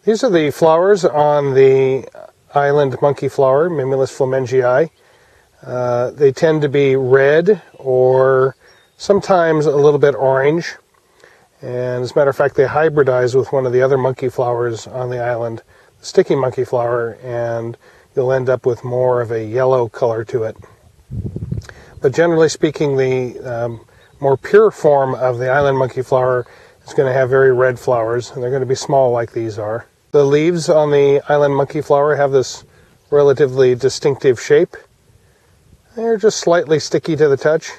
These are the flowers on the island monkeyflower, Mimulus flamengii. They tend to be red or sometimes a little bit orange. And as a matter of fact, they hybridize with one of the other monkeyflowers on the island, the sticky monkeyflower, and you'll end up with more of a yellow color to it. But generally speaking, the more pure form of the island monkeyflower is going to have very red flowers, and they're going to be small like these are. The leaves on the island monkeyflower have this relatively distinctive shape. They're just slightly sticky to the touch.